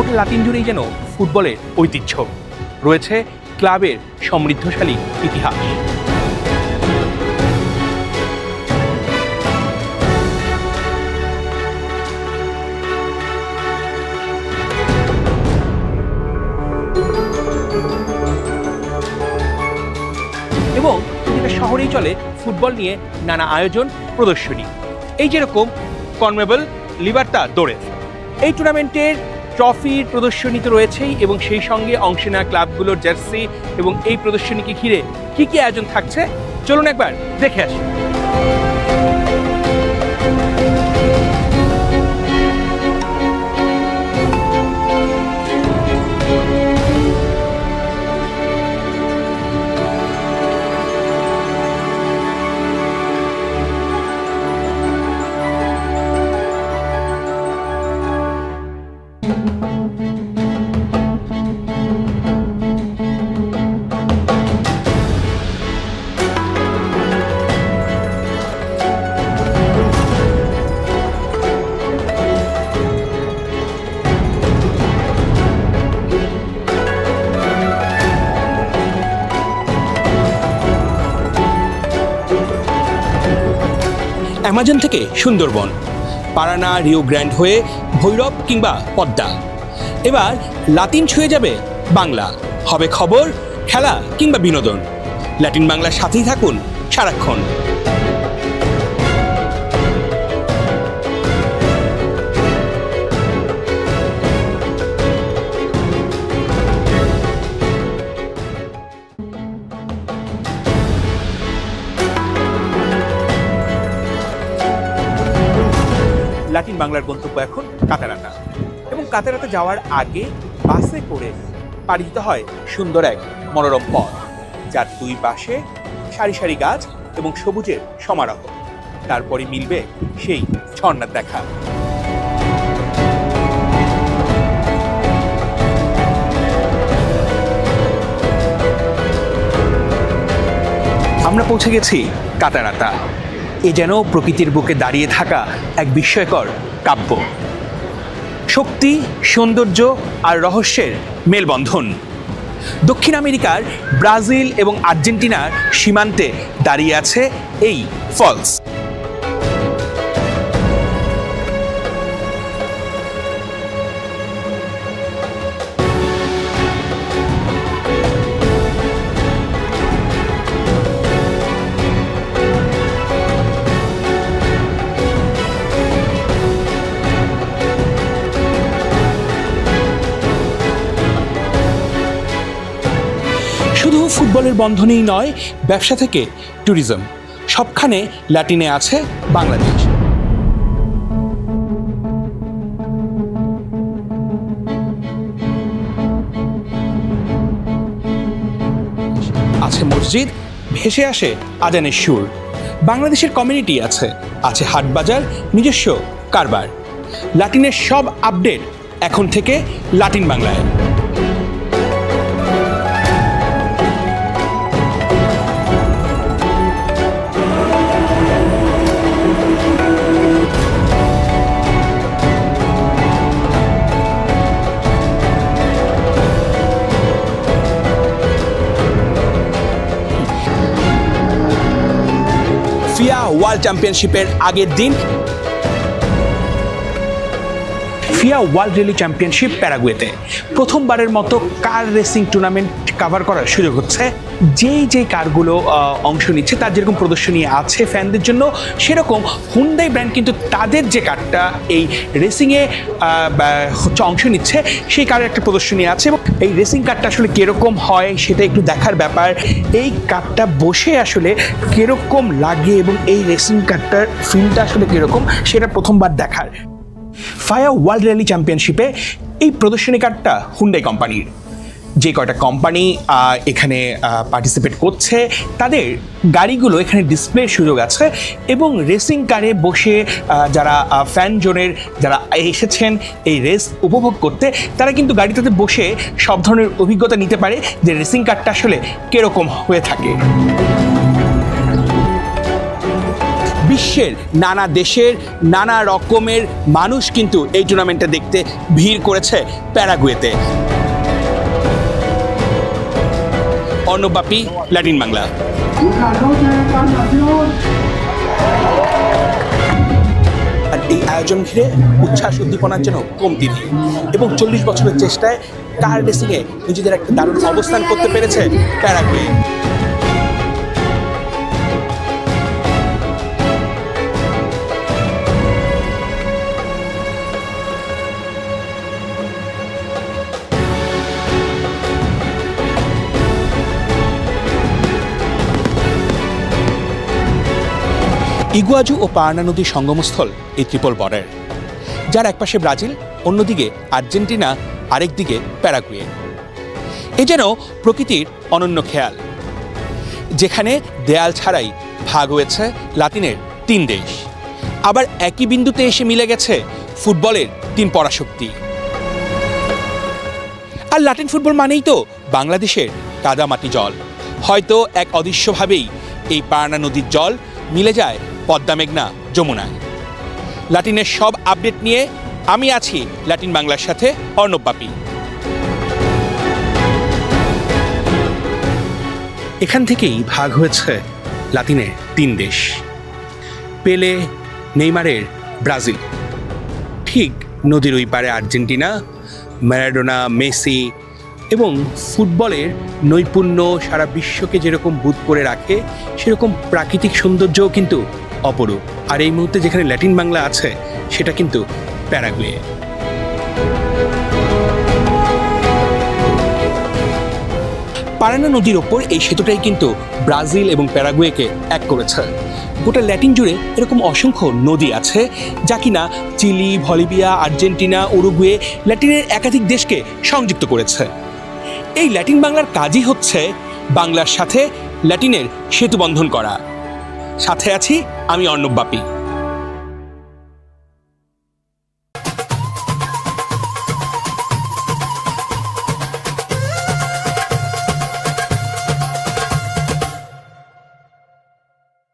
গোটা লাতিন জুড়েই যেন ফুটবলের ঐতিহ্য, রয়েছে ক্লাবের সমৃদ্ধশালী ইতিহাস। এবং প্রতিটা শহরেই চলে ফুটবল নিয়ে নানা আয়োজন, প্রদর্শনী। এই যেরকম কনমেবল লিবার্তাদোরেস, এই টুর্নামেন্টের ট্রফির প্রদর্শনী তো রয়েছেই, এবং সেই সঙ্গে অংশ নেওয়া ক্লাবগুলোর জার্সি এবং এই প্রদর্শনীকে ঘিরে কি কি আয়োজন থাকছে চলুন একবার দেখে আসি। অ্যামাজন থেকে সুন্দরবন, পারানা, রিও গ্র্যান্ড হয়ে ভৈরব কিংবা পদ্মা, এবার লাতিন ছুঁয়ে যাবে বাংলা। হবে খবর, খেলা কিংবা বিনোদন, ল্যাটিন বাংলার সাথেই থাকুন সারাক্ষণ। লাতিন বাংলার গন্তব্য এখন কাতারাতা, এবং কাতারাতা যাওয়ার আগে বাসে করে পাড়ি দিতে হয় সুন্দর এক মনোরম পথ, যার দুই পাশে সারি সারি গাছ এবং সবুজের সমারোহ। তারপরে মিলবে সেই ঝর্ণার দেখা। আমরা পৌঁছে গেছি কাতারাতা। এ যেন প্রকৃতির বুকে দাঁড়িয়ে থাকা এক বিস্ময়কর কাব্য, শক্তি, সৌন্দর্য আর রহস্যের মেলবন্ধন। দক্ষিণ আমেরিকার ব্রাজিল এবং আর্জেন্টিনার সীমান্তে দাঁড়িয়ে আছে এই ফলস। শুধু ফুটবলের বন্ধনেই নয়, ব্যবসা থেকে ট্যুরিজম, সবখানে ল্যাটিনে আছে বাংলাদেশ। আছে মসজিদ, ভেসে আসে আজানের সুর। বাংলাদেশের কমিউনিটি আছে, আছে হাট বাজার, নিজস্ব কারবার। লাতিনের সব আপডেট এখন থেকে লাতিন বাংলায়। ফিয়া ওয়ার্ল্ড চ্যাম্পিয়নশিপের আগের দিন ফিয়া ওয়ার্ল্ড র্যালি চ্যাম্পিয়নশিপ প্যারাগুয়েতে প্রথমবারের মতো কার রেসিং টুর্নামেন্ট কভার করার সুযোগ হচ্ছে। যেই কারগুলো অংশ নিচ্ছে তার যেরকম প্রদর্শনী আছে ফ্যানদের জন্য, সেরকম হুন্ডাই ব্র্যান্ড কিন্তু তাদের যে কারটা এই রেসিংয়ে হচ্ছে অংশ নিচ্ছে সেই কারের একটা প্রদর্শনী আছে, এবং এই রেসিং কারটা আসলে কীরকম হয় সেটা একটু দেখার ব্যাপার। এই কারটা বসে আসলে কীরকম লাগে এবং এই রেসিং কারটার ফিলটা আসলে কীরকম সেটা প্রথমবার দেখার। ফায়া ওয়ার্ল্ড র্যালি চ্যাম্পিয়নশিপে এই প্রদর্শনী কারটা হুন্ডাই কোম্পানির। যে কয়টা কোম্পানি এখানে পার্টিসিপেট করছে তাদের গাড়িগুলো এখানে ডিসপ্লের সুযোগ আছে, এবং রেসিং কারে বসে যারা ফ্যান জোনের যারা এসেছেন এই রেস উপভোগ করতে, তারা কিন্তু গাড়িটাতে বসে সব ধরনের অভিজ্ঞতা নিতে পারে যে রেসিং কারটা আসলে কীরকম হয়ে থাকে। বিশ্বের নানা দেশের নানা রকমের মানুষ কিন্তু এই টুর্নামেন্টে দেখতে ভিড় করেছে প্যারাগুয়েতে। অর্ণব বাপি, ল্যাটিন বাংলা। আর এই আয়োজন ঘিরে উচ্ছ্বাস উদ্দীপনার জন্য কমতি নেই এবং 40 বছরের চেষ্টায় কার রেসিংয়ে নিজেদের একটা দারুণ অবস্থান করতে পেরেছে প্যারাগুয়ে। ইগুয়াজু ও পারানা নদীর সঙ্গমস্থল এই ট্রিপল বর্ডার, যার একপাশে ব্রাজিল, অন্যদিকে আর্জেন্টিনা, আরেকদিকে প্যারাগুয়ে। এ যেন প্রকৃতির অনন্য খেয়াল, যেখানে দেয়াল ছাড়াই ভাগ হয়েছে লাতিনের 3 দেশ, আবার একই বিন্দুতে এসে মিলে গেছে ফুটবলের 3 পরাশক্তি। আর লাতিন ফুটবল মানেই তো বাংলাদেশের কাদামাটি জল। হয়তো এক অদৃশ্যভাবেই এই পারানা নদীর জল মিলে যায় পদ্মা, মেঘনা, যমুনায়। লাতিনের সব আপডেট নিয়ে আমি আছি ল্যাটিন বাংলার সাথে, অর্ণব বাপি। এখান থেকেই ভাগ হয়েছে লাতিনের 3 দেশ, পেলে, নেইমারের ব্রাজিল, ঠিক নদীর ওই পারে আর্জেন্টিনা, ম্যারাডোনা, মেসি এবং ফুটবলের নৈপুণ্য সারা বিশ্বকে যেরকম বুঁদ করে রাখে সেরকম প্রাকৃতিক সৌন্দর্যও কিন্তু অপরূপ। আর এই মুহূর্তে যেখানে ল্যাটিন বাংলা আছে সেটা কিন্তু প্যারাগুয়ে। পারানা নদীর ওপর এই সেতুটাই কিন্তু ব্রাজিল এবং প্যারাগুয়েকে এক করেছে। গোটা ল্যাটিন জুড়ে এরকম অসংখ্য নদী আছে যা কিনা চিলি, বলিভিয়া, আর্জেন্টিনা, উরুগুয়ে, ল্যাটিনের একাধিক দেশকে সংযুক্ত করেছে। এই ল্যাটিন বাংলার কাজই হচ্ছে বাংলার সাথে ল্যাটিনের সেতু বন্ধন করা। সাথে আছি আমি অর্ণব বাপি।